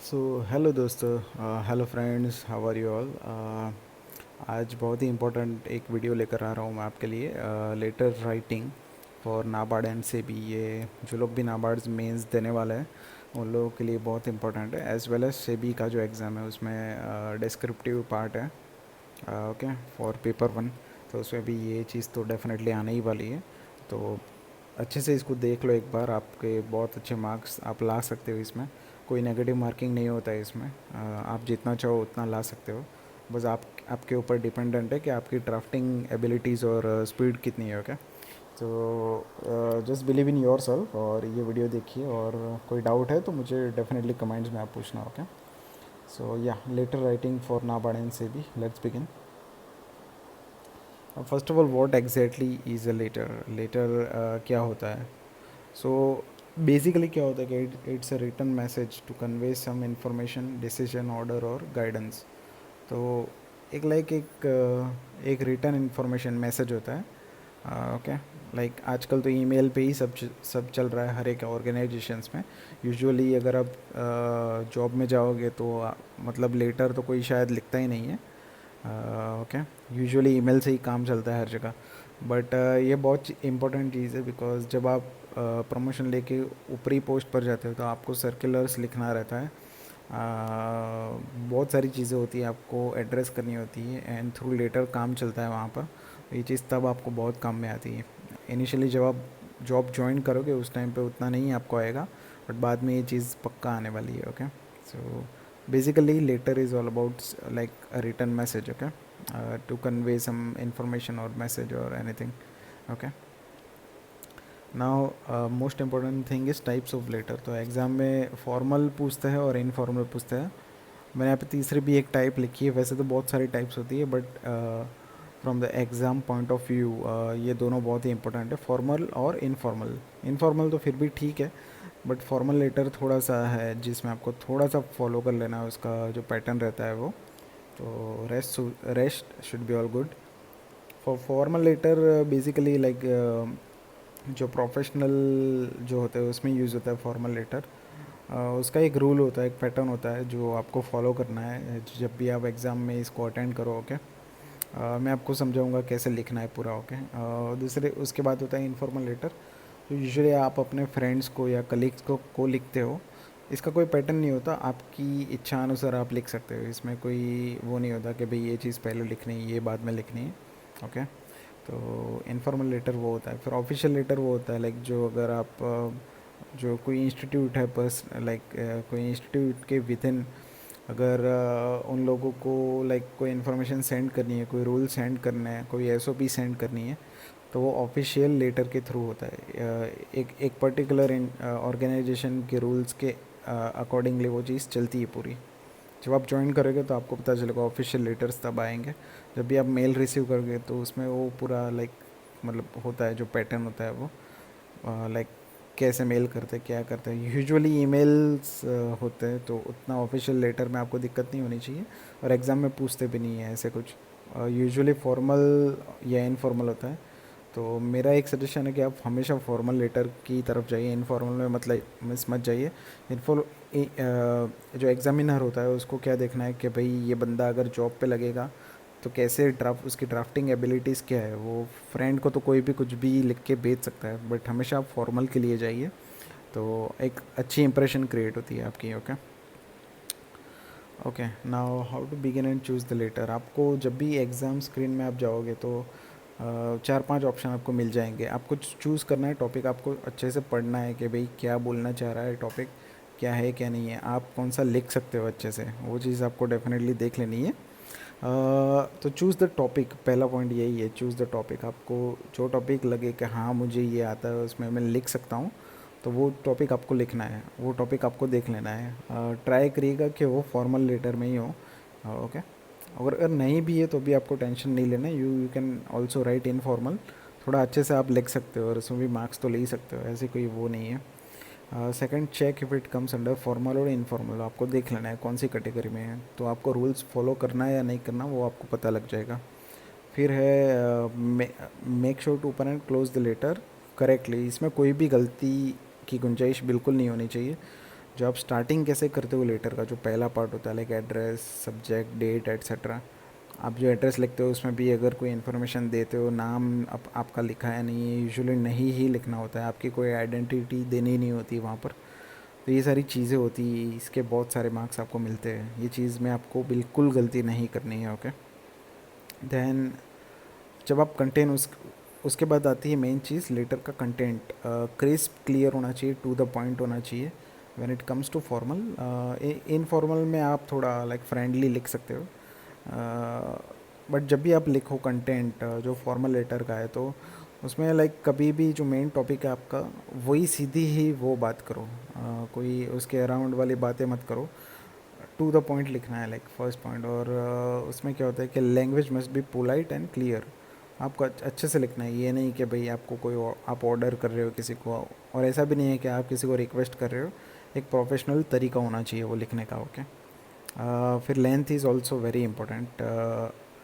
सो hello दोस्तों, hello friends, how are you all. आज बहुत ही इम्पोर्टेंट एक वीडियो लेकर आ रहा हूँ मैं आपके लिए। Letter writing for NABARD and SEBI. ये जो लोग भी नाबार्ड मेंस देने वाले हैं उन लोगों के लिए बहुत इंपॉर्टेंट है, एज वेल एज सेबी का जो एग्ज़ाम है उसमें डिस्क्रिप्टिव पार्ट है। Okay, for paper one. तो उसमें भी ये चीज़ तो डेफिनेटली आने ही वाली है। तो अच्छे से इसको देख लो एक बार, आपके बहुत अच्छे मार्क्स आप ला सकते हो इसमें। कोई नेगेटिव मार्किंग नहीं होता है इसमें। आप जितना चाहो उतना ला सकते हो। बस आपके ऊपर डिपेंडेंट है कि आपकी ड्राफ्टिंग एबिलिटीज़ और स्पीड कितनी है। ओके, तो just believe in your self और ये वीडियो देखिए, और कोई डाउट है तो मुझे डेफिनेटली कमेंट्स में आप पूछना। ओके, सो या letter writing for NABARD and SEBI, let's begin. First of all, what exactly is a letter. Letter क्या होता है? सो बेसिकली क्या होता है कि it's a written message to convey some information, decision, order और गाइडेंस। तो एक रिटन इन्फॉर्मेशन मैसेज होता है। ओके, लाइक आजकल तो ईमेल पे ही सब चल रहा है हर एक ऑर्गेनाइजेशंस में। यूजुअली अगर आप जॉब में जाओगे तो मतलब लेटर तो कोई शायद लिखता ही नहीं है। ओके, यूजुअली ईमेल से ही काम चलता है हर जगह। बट ये बहुत इम्पोर्टेंट चीज़ है, बिकॉज जब आप प्रमोशन लेके ऊपरी पोस्ट पर जाते हो तो आपको सर्कुलर्स लिखना रहता है। बहुत सारी चीज़ें होती है आपको एड्रेस करनी होती है, एंड थ्रू लेटर काम चलता है वहाँ पर। ये चीज़ तब आपको बहुत काम में आती है। इनिशियली जब आप जॉब ज्वाइन करोगे उस टाइम पे उतना नहीं आपको आएगा, बट बाद में ये चीज़ पक्का आने वाली है। Okay, so basically letter is all about like a written message. Okay, to convey some information or message or anything. Okay, now most important thing is types of letter. तो एग्ज़ाम में formal पूछता है और informal पूछता है। मैंने यहाँ पे तीसरी भी एक टाइप लिखी है। वैसे तो बहुत सारी टाइप्स होती है, but from the exam point of view ये दोनों बहुत ही इंपॉर्टेंट है, फॉर्मल और इनफॉर्मल। इनफॉर्मल तो फिर भी ठीक है, बट फॉर्मल लेटर थोड़ा सा है जिसमें आपको थोड़ा सा फॉलो कर लेना है, उसका जो पैटर्न रहता है वो। तो rest should be all good. For formal letter basically like जो प्रोफेशनल जो होते हैं उसमें यूज़ होता है फॉर्मल लेटर। उसका एक रूल होता है, एक पैटर्न होता है जो आपको फॉलो करना है जब भी आप एग्ज़ाम में इसको अटेंड करो। ओके, मैं आपको समझाऊंगा कैसे लिखना है पूरा। ओके, दूसरे उसके बाद होता है इनफॉर्मल लेटर। तो यूजुअली आप अपने फ्रेंड्स को या कलीग्स को लिखते हो। इसका कोई पैटर्न नहीं होता, आपकी इच्छा अनुसार आप लिख सकते हो। इसमें कोई वो नहीं होता कि भाई ये चीज़ पहले लिखनी है, ये बाद में लिखनी है। ओके, तो इनफॉर्मल लेटर वो होता है। फिर ऑफिशियल लेटर वो होता है लाइक जो अगर आप जो कोई इंस्टीट्यूट है लाइक कोई इंस्टीट्यूट के विद इन अगर उन लोगों को लाइक कोई इन्फॉर्मेशन सेंड करनी है, कोई रूल सेंड करना है, कोई एसओपी सेंड करनी है, तो वो ऑफिशियल लेटर के थ्रू होता है। एक पर्टिकुलर ऑर्गेनाइजेशन के रूल्स के अकॉर्डिंगली वो चीज़ चलती है पूरी। जब आप ज्वाइन करोगे तो आपको पता चलेगा ऑफिशियल लेटर्स तब आएंगे जब भी आप मेल रिसीव करोगे। तो उसमें वो पूरा लाइक मतलब होता है, जो पैटर्न होता है वो लाइक कैसे मेल करते हैं, क्या करते हैं। यूजुअली ईमेल्स होते हैं, तो उतना ऑफिशियल लेटर में आपको दिक्कत नहीं होनी चाहिए, और एग्ज़ाम में पूछते भी नहीं है ऐसे कुछ। यूजुअली फॉर्मल या इनफॉर्मल होता है। तो मेरा एक सजेशन है कि आप हमेशा फॉर्मल लेटर की तरफ जाइए, इनफॉर्मल में मतलब मिस मत जाइए। इनफॉर जो एग्ज़ामिनर होता है उसको क्या देखना है कि भाई ये बंदा अगर जॉब पे लगेगा तो कैसे उसकी ड्राफ्टिंग एबिलिटीज़ क्या है। वो फ्रेंड को तो कोई भी कुछ भी लिख के भेज सकता है, बट हमेशा आप फॉर्मल के लिए जाइए, तो एक अच्छी इंप्रेशन क्रिएट होती है आपकी। Okay, okay, now how to begin and choose the letter. आपको जब भी एग्ज़ाम स्क्रीन में आप जाओगे तो चार पांच ऑप्शन आपको मिल जाएंगे। आपको चूज़ करना है टॉपिक, आपको अच्छे से पढ़ना है कि भाई क्या बोलना चाह रहा है, टॉपिक क्या है क्या नहीं है, आप कौन सा लिख सकते हो अच्छे से, वो चीज़ आपको डेफिनेटली देख लेनी है। तो चूज़ द टॉपिक, पहला पॉइंट यही है, चूज़ द टॉपिक। आपको जो टॉपिक लगे कि हाँ मुझे ये आता है, उसमें मैं लिख सकता हूँ, तो वो टॉपिक आपको लिखना है, वो टॉपिक आपको देख लेना है। ट्राई करिएगा कि वो फॉर्मल लेटर में ही हो। ओके, अगर नहीं भी है तो भी आपको टेंशन नहीं लेना। You can also right in formal, थोड़ा अच्छे से आप लिख सकते हो और उसमें भी मार्क्स तो ले ही सकते हो, ऐसे कोई वो नहीं है। Second, check if it comes under formal और इनफॉर्मल। आपको देख लेना है कौन सी कैटेगरी में है, तो आपको रूल्स फॉलो करना है या नहीं करना वो आपको पता लग जाएगा। फिर है make sure to open and close the letter correctly. इसमें कोई भी गलती की गुंजाइश बिल्कुल नहीं होनी चाहिए। जो आप स्टार्टिंग कैसे करते हो लेटर का, जो पहला पार्ट होता है like address, subject, date etcetera, आप जो एड्रेस लिखते हो उसमें भी अगर कोई इन्फॉर्मेशन देते हो, नाम आपका लिखा है नहीं है, यूजुअली नहीं ही लिखना होता है, आपकी कोई आइडेंटिटी देनी नहीं होती वहाँ पर। तो ये सारी चीज़ें होती हैं, इसके बहुत सारे मार्क्स आपको मिलते हैं। ये चीज़ में आपको बिल्कुल गलती नहीं करनी है, ओके। देन जब आप कंटेंट उसके बाद आती है मेन चीज़, लेटर का कंटेंट क्रिस्प क्लियर होना चाहिए, टू द पॉइंट होना चाहिए। When it comes to formal, informal में आप थोड़ा लाइक फ्रेंडली लिख सकते हो, बट जब भी आप लिखो कंटेंट जो फॉर्मल लेटर का है, तो उसमें लाइक कभी भी जो मेन टॉपिक है आपका, वही सीधी ही वो बात करो, कोई उसके अराउंड वाली बातें मत करो। टू द पॉइंट लिखना है लाइक फर्स्ट पॉइंट। और उसमें क्या होता है कि language must be polite and clear. आपको अच्छे से लिखना है, ये नहीं कि भाई आपको कोई आप ऑर्डर कर रहे हो किसी को, और ऐसा भी नहीं है कि आप किसी को रिक्वेस्ट कर रहे हो। एक प्रोफेशनल तरीका होना चाहिए वो लिखने का, ओके। फिर length is also very important.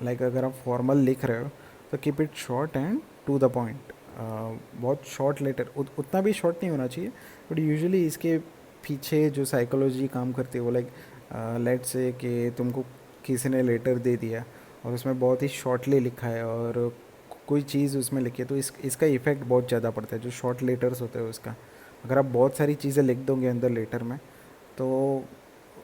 Like अगर आप फॉर्मल लिख रहे हो तो keep it short and to the point. बहुत शॉर्ट लेटर, उतना भी शॉर्ट नहीं होना चाहिए, बट यूजुअली इसके पीछे जो साइकोलॉजी काम करती है वो लाइक, लेट्स से कि तुमको किसी ने लेटर दे दिया और उसमें बहुत ही शॉर्टली लिखा है और कोई चीज़ उसमें लिखी है, तो इसका इफ़ेक्ट बहुत ज़्यादा पड़ता है जो शॉर्ट लेटर्स होते हैं उसका। अगर आप बहुत सारी चीज़ें लिख दोगे अंदर लेटर में, तो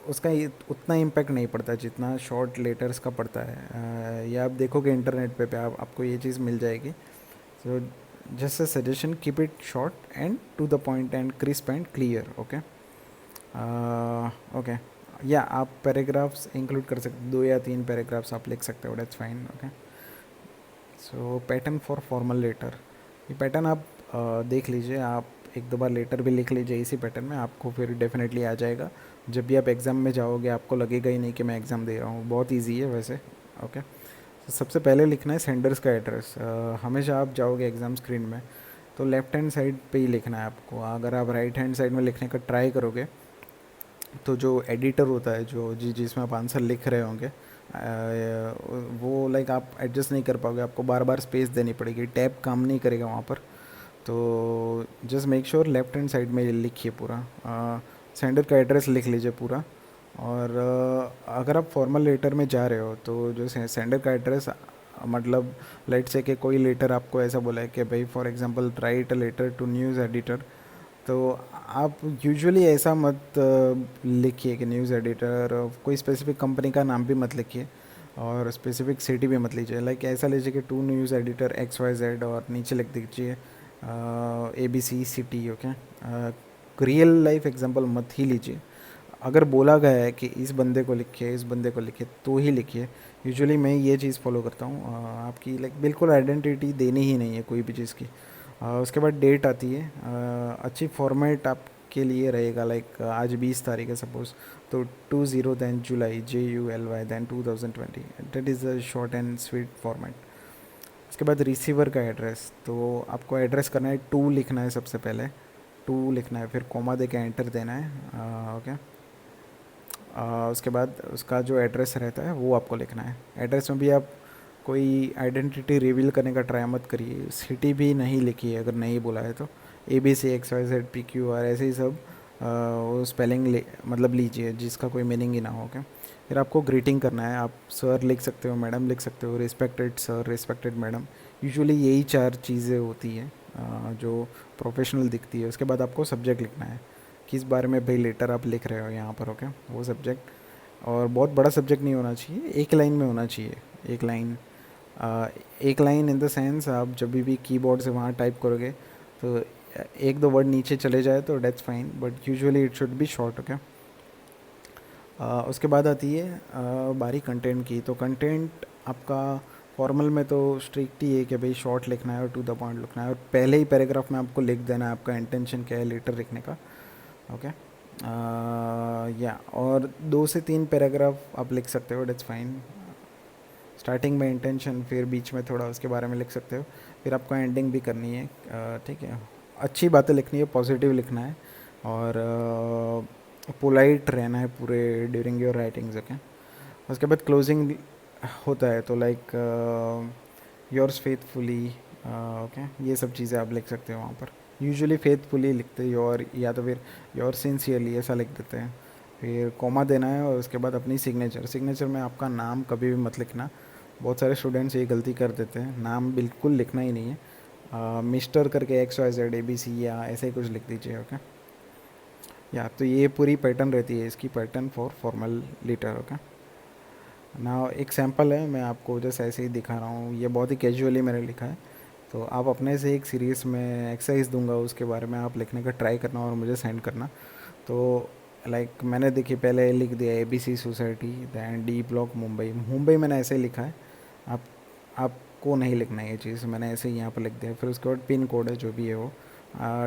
उसका उतना इम्पैक्ट नहीं पड़ता जितना शॉर्ट लेटर्स का पड़ता है। ये आप देखोगे इंटरनेट पे आपको ये चीज़ मिल जाएगी। So just a suggestion, keep it short and to the point and crisp and clear, okay. Okay, या आप पैराग्राफ्स इंक्लूड कर सकते, 2 या 3 पैराग्राफ्स आप लिख सकते हो, that's fine, okay. So pattern for formal letter, ये पैटर्न आप देख लीजिए, आप 1-2 बार लेटर भी लिख लीजिए इसी पैटर्न में, आपको फिर डेफिनेटली आ जाएगा। जब भी आप एग्ज़ाम में जाओगे आपको लगेगा ही नहीं कि मैं एग्ज़ाम दे रहा हूँ, बहुत ईजी है वैसे, ओके। तो सबसे पहले लिखना है सेंडर्स का एड्रेस। हमेशा आप जाओगे एग्ज़ाम स्क्रीन में तो लेफ़्ट हैंड साइड पे ही लिखना है आपको। अगर आप राइट हैंड साइड में लिखने का ट्राई करोगे तो जो एडिटर होता है, जो जिसमें आप आंसर लिख रहे होंगे, वो लाइक आप एडजस्ट नहीं कर पाओगे, आपको बार बार स्पेस देनी पड़ेगी, टैब काम नहीं करेगा वहाँ पर। तो just make sure left hand side में लिखिए पूरा, सेंडर का एड्रेस लिख लीजिए पूरा। और अगर आप फॉर्मल लेटर में जा रहे हो तो जो सेंडर का एड्रेस, मतलब लेट से कि कोई लेटर आपको ऐसा बोला है कि भाई for example write a letter to news editor, तो आप यूजुअली ऐसा मत लिखिए कि न्यूज़ एडिटर, कोई स्पेसिफिक कंपनी का नाम भी मत लिखिए और स्पेसिफिक सिटी भी मत लीजिए। लाइक ऐसा लीजिए कि टू न्यूज़ एडिटर XYZ और नीचे लिख दीजिए ABC city, okay. Real life example मत ही लीजिए। अगर बोला गया है कि इस बंदे को लिखिए, इस बंदे को लिखिए, तो ही लिखिए। यूजुअली मैं ये चीज़ फॉलो करता हूँ। आपकी लाइक बिल्कुल आइडेंटिटी देनी ही नहीं है कोई भी चीज़ की। उसके बाद डेट आती है। अच्छी फॉर्मेट आपके लिए रहेगा, लाइक आज 20 तारीख है सपोज़, तो 20 then July JULY then 2020, that is a short and sweet format. उसके बाद रिसीवर का एड्रेस, तो आपको एड्रेस करना है, टू लिखना है सबसे पहले, टू लिखना है, फिर कोमा दे के एंटर देना है, ओके। उसके बाद उसका जो एड्रेस रहता है वो आपको लिखना है। एड्रेस में भी आप कोई आइडेंटिटी रिवील करने का ट्राई मत करिए, सिटी भी नहीं लिखिए अगर नहीं बोला है तो। ABCXYZPQR ऐसे ही सब वो स्पेलिंग मतलब लीजिए जिसका कोई मीनिंग ही ना हो, ओके। फिर आपको ग्रीटिंग करना है, आप सर लिख सकते हो, मैडम लिख सकते हो, respected sir, respected madam. Usually यही 4 चीज़ें होती हैं जो प्रोफेशनल दिखती है। उसके बाद आपको सब्जेक्ट लिखना है, किस बारे में भाई लेटर आप लिख रहे हो यहाँ पर, ओके, वो सब्जेक्ट। और बहुत बड़ा सब्जेक्ट नहीं होना चाहिए, एक लाइन में होना चाहिए, एक लाइन। एक लाइन इन द सेंस, आप जब भी कीबोर्ड से वहाँ टाइप करोगे तो 1-2 वर्ड नीचे चले जाए तो that's fine, but usually it should be short, okay. उसके बाद आती है बारी कंटेंट की। तो कंटेंट आपका फॉर्मल में तो स्ट्रिक्ट ही है कि भाई शॉर्ट लिखना है और टू द पॉइंट लिखना है, और पहले ही पैराग्राफ में आपको लिख देना है आपका इंटेंशन क्या है लेटर लिखने का, ओके। या और 2 से 3 पैराग्राफ आप लिख सकते हो, डेट्स फाइन। स्टार्टिंग में इंटेंशन, फिर बीच में थोड़ा उसके बारे में लिख सकते हो, फिर आपको एंडिंग भी करनी है, ठीक है। अच्छी बातें लिखनी है, पॉजिटिव लिखना है, और पोलाइट रहना है पूरे ड्यूरिंग योर राइटिंग्स, ओके। उसके बाद क्लोजिंग होता है, तो लाइक योर्स फेथफुली, ओके, ये सब चीज़ें आप लिख सकते हो वहाँ पर। यूजुअली फेथफुली लिखते हैं योर, या तो फिर योर सिंसियरली ऐसा लिख देते हैं। फिर कॉमा देना है और उसके बाद अपनी सिग्नेचर। सिग्नेचर में आपका नाम कभी भी मत लिखना। बहुत सारे स्टूडेंट्स ये गलती कर देते हैं, नाम बिल्कुल लिखना ही नहीं है। मिस्टर करके XYZ ABC या ऐसे ही कुछ लिख दीजिए, ओके। या तो ये पूरी पैटर्न रहती है इसकी, pattern for formal letter, okay. ना एक सैम्पल है, मैं आपको जैसे ऐसे ही दिखा रहा हूँ, ये बहुत ही कैजुअली मैंने लिखा है। तो आप अपने से एक सीरीज़ में एक्सरसाइज दूंगा, उसके बारे में आप लिखने का ट्राई करना और मुझे सेंड करना। तो लाइक मैंने देखिए पहले लिख दिया ABC society, then D block Mumbai. Mumbai मैंने ऐसे ही लिखा है, आप आपको नहीं लिखना है ये चीज़, मैंने ऐसे ही यहाँ पर लिख दिया। फिर उसके बाद पिन कोड है जो भी है वो,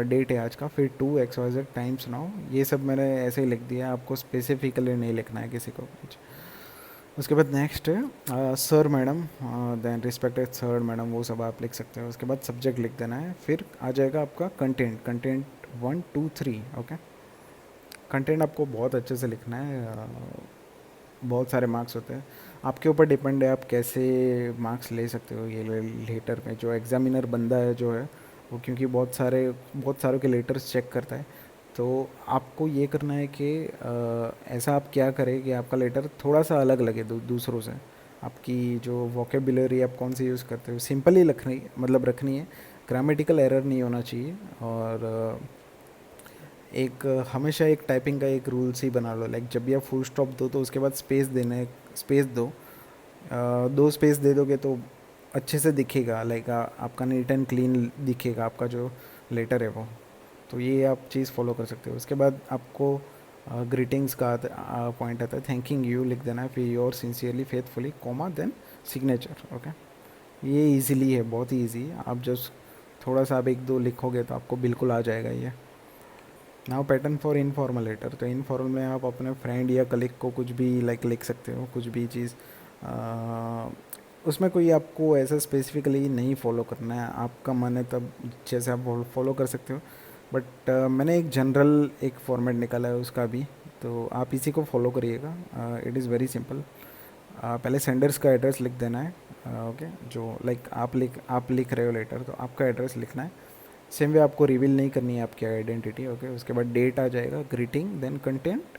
डेट है आज का, फिर 2XYZ टाइम्स नाउ, ये सब मैंने ऐसे ही लिख दिया। आपको स्पेसिफिकली नहीं लिखना है किसी को कुछ। उसके बाद नेक्स्ट है sir madam, then respected sir madam, वो सब आप लिख सकते हो। उसके बाद सब्जेक्ट लिख देना है। फिर आ जाएगा आपका कंटेंट, कंटेंट 1 2 3, ओके। कंटेंट आपको बहुत अच्छे से लिखना है। बहुत सारे मार्क्स होते हैं, आपके ऊपर डिपेंड है आप कैसे मार्क्स ले सकते हो ये लेटर में। जो एग्ज़ामिनर बंदा है जो है वो, क्योंकि बहुत सारों के लेटर्स चेक करता है, तो आपको ये करना है कि ऐसा आप क्या करें कि आपका लेटर थोड़ा सा अलग लगे दूसरों से। आपकी जो वोकेबुलरी आप कौन सी यूज़ करते हो सिंपल ही रखनी है। ग्रामेटिकल एरर नहीं होना चाहिए। और एक हमेशा एक टाइपिंग का एक रूल्स ही बना लो, लाइक जब भी आप फुल स्टॉप दो तो उसके बाद स्पेस दो। 2 स्पेस दे दोगे तो अच्छे से दिखेगा, लाइक आपका नीट एंड क्लीन दिखेगा आपका जो लेटर है वो। तो ये आप चीज़ फॉलो कर सकते हो। उसके बाद आपको ग्रीटिंग्स का पॉइंट आता है, थैंकिंग यू लिख देना है, फिर your sincerely faithfully comma then signature, okay. ये इजीली है, बहुत ही ईजी है। आप जस्ट थोड़ा सा आप 1 2 लिखोगे तो आपको बिल्कुल आ जाएगा ये। Now pattern for informal letter, तो इनफॉर्मल में आप अपने फ्रेंड या कलीग को कुछ भी लाइक लिख सकते हो, कुछ भी चीज़। उसमें कोई आपको ऐसा स्पेसिफिकली नहीं फॉलो करना है, आपका मन है तब जैसे आप फॉलो कर सकते हो। बट मैंने एक जनरल एक फॉर्मेट निकाला है उसका भी, तो आप इसी को फॉलो करिएगा। It is very simple. पहले सेंडर्स का एड्रेस लिख देना है, ओके। जो लाइक आप लिख रहे हो लेटर, तो आपका एड्रेस लिखना है। सेम वे आपको रिवील नहीं करनी है आपकी आइडेंटिटी, ओके। उसके बाद डेट आ जाएगा, ग्रीटिंग, देन कंटेंट।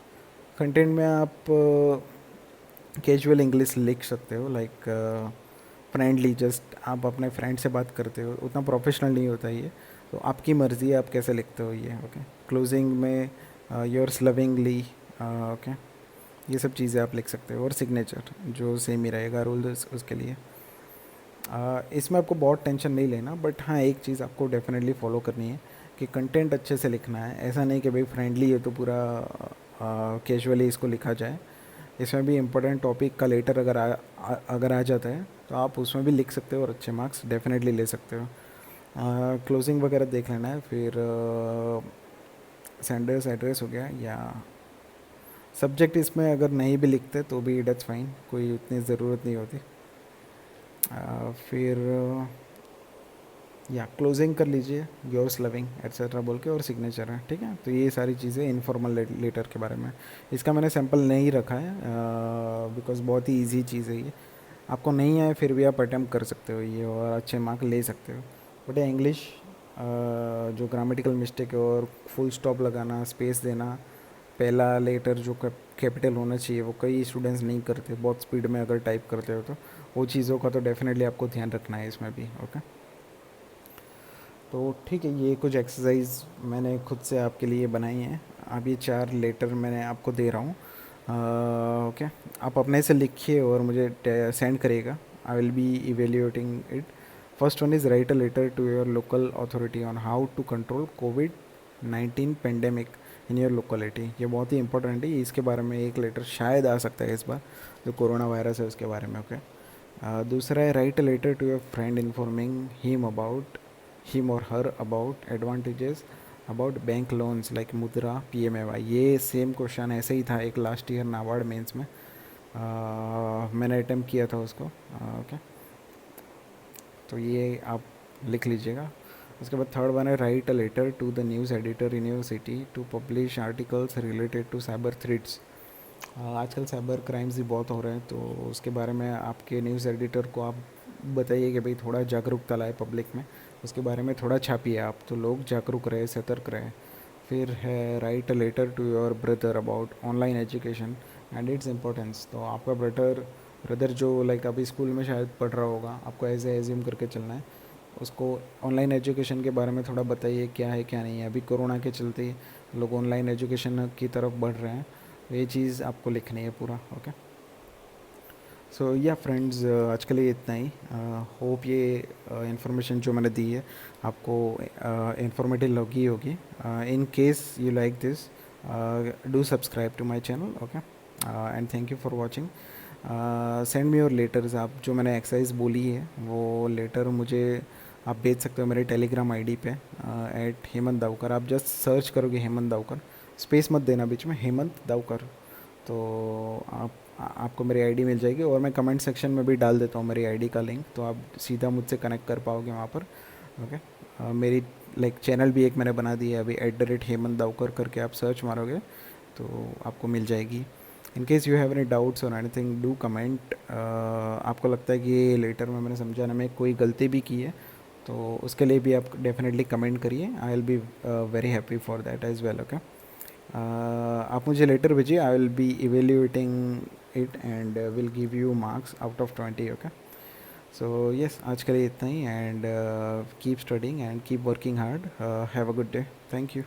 कंटेंट में आप कैजुअल इंग्लिश लिख सकते हो, लाइक फ्रेंडली, जस्ट आप अपने फ्रेंड से बात करते हो, उतना प्रोफेशनल नहीं होता ये। तो आपकी मर्ज़ी है आप कैसे लिखते हो ये, ओके। क्लोजिंग में योर्स लविंगली, ओके। ये सब चीज़ें आप लिख सकते हो। और सिग्नेचर जो सेम ही रहेगा रूल उसके लिए। इसमें आपको बहुत टेंशन नहीं लेना, बट हाँ एक चीज़ आपको डेफिनेटली फॉलो करनी है कि कंटेंट अच्छे से लिखना है। ऐसा नहीं कि भाई फ्रेंडली है तो पूरा कैजुअली इसको लिखा जाए। इसमें भी इम्पोर्टेंट टॉपिक का लेटर अगर आ जाता है तो आप उसमें भी लिख सकते हो और अच्छे मार्क्स डेफिनेटली ले सकते हो। क्लोजिंग वगैरह देख लेना है। फिर सेंडर्स एड्रेस हो गया, या सब्जेक्ट इसमें अगर नहीं भी लिखते तो भी डेट्स फाइन, कोई उतनी ज़रूरत नहीं होती। फिर या क्लोजिंग कर लीजिए, योर्स लविंग एट्सेट्रा बोल के, और सिग्नेचर है, ठीक है। तो ये सारी चीज़ें इनफॉर्मल लेटर के बारे में। इसका मैंने सैम्पल नहीं रखा है बिकॉज बहुत ही इजी चीज़ है ये। आपको नहीं आए फिर भी आप अटैम्प्ट कर सकते हो ये और अच्छे मार्क ले सकते हो। बट ये इंग्लिश जो ग्रामेटिकल मिस्टेक है और फुल स्टॉप लगाना, स्पेस देना, पहला लेटर जो कैपिटल होना चाहिए वो कई स्टूडेंट्स नहीं करते, बहुत स्पीड में अगर टाइप करते हो तो वो चीज़ों का तो डेफिनेटली आपको ध्यान रखना है इसमें भी, ओके। तो ठीक है, ये कुछ एक्सरसाइज मैंने खुद से आपके लिए बनाई हैं। अब ये 4 लेटर मैंने आपको दे रहा हूँ, ओके। आप अपने से लिखिए और मुझे सेंड करिएगा। I will be evaluating it. First one is write a letter to your local authority on how to control COVID-19 pandemic in your locality. ये बहुत ही इंपॉर्टेंट है, इसके बारे में एक लेटर शायद आ सकता है इस बार, जो कोरोना वायरस है उसके बारे में, ओके। दूसरा है write a letter to your friend informing him और her about advantages about bank loans like Mudra PMAY। ये सेम क्वेश्चन ऐसे ही था एक लास्ट ईयर नाबार्ड मेंस में, मैंने अटैम्प्ट किया था उसको, ओके। तो ये आप लिख लीजिएगा। उसके बाद थर्ड वन है write a letter to the news editor in your city to publish articles related to cyber threats. आजकल साइबर क्राइम्स भी बहुत हो रहे हैं, तो उसके बारे में आपके न्यूज़ एडिटर को आप बताइए कि भाई थोड़ा जागरूकता लाए पब्लिक में, उसके बारे में थोड़ा छापिए आप, तो लोग जागरूक रहे, सतर्क रहे। फिर है write a letter to your brother about online education and its importance. तो आपका ब्रदर ब्रदर जो लाइक अभी स्कूल में शायद पढ़ रहा होगा, आपको ऐसे एज्यूम करके चलना है, उसको ऑनलाइन एजुकेशन के बारे में थोड़ा बताइए क्या है क्या नहीं है। अभी कोरोना के चलते लोग ऑनलाइन एजुकेशन की तरफ बढ़ रहे हैं, तो ये चीज़ आपको लिखनी है पूरा। ओके, सो या फ्रेंड्स, आज के लिए इतना ही। होप ये इन्फॉर्मेशन जो मैंने दी है आपको इंफॉर्मेटिव लगी होगी। In case you like this, do subscribe to my channel. Okay, and thank you for watching. Send me your letters. आप जो मैंने एक्सरसाइज बोली है वो लेटर मुझे आप भेज सकते हो मेरे टेलीग्राम आईडी पे एट हेमंत दावकर। आप जस्ट सर्च करोगे हेमंत दावकर, स्पेस मत देना बीच में, हेमंत दावकर, तो आपको मेरी आईडी मिल जाएगी। और मैं कमेंट सेक्शन में भी डाल देता हूँ मेरी आईडी का लिंक, तो आप सीधा मुझसे कनेक्ट कर पाओगे वहाँ पर। ओके, मेरी लाइक चैनल भी एक मैंने बना दी है अभी, @हेमंत दावकर करके आप सर्च मारोगे तो आपको मिल जाएगी। इन case you have any doubts और एनीथिंग, डू कमेंट। आपको लगता है कि ये लेटर में मैंने समझाने में कोई गलती भी की है, तो उसके लिए भी आप डेफिनेटली कमेंट करिए। I will be very happy for that as well. Okay, आप मुझे लेटर भेजिए, I will be evaluating it and will give you marks out of 20। Okay, so yes, आज के लिए इतना ही, and keep studying and keep working hard. Have a good day. Thank you.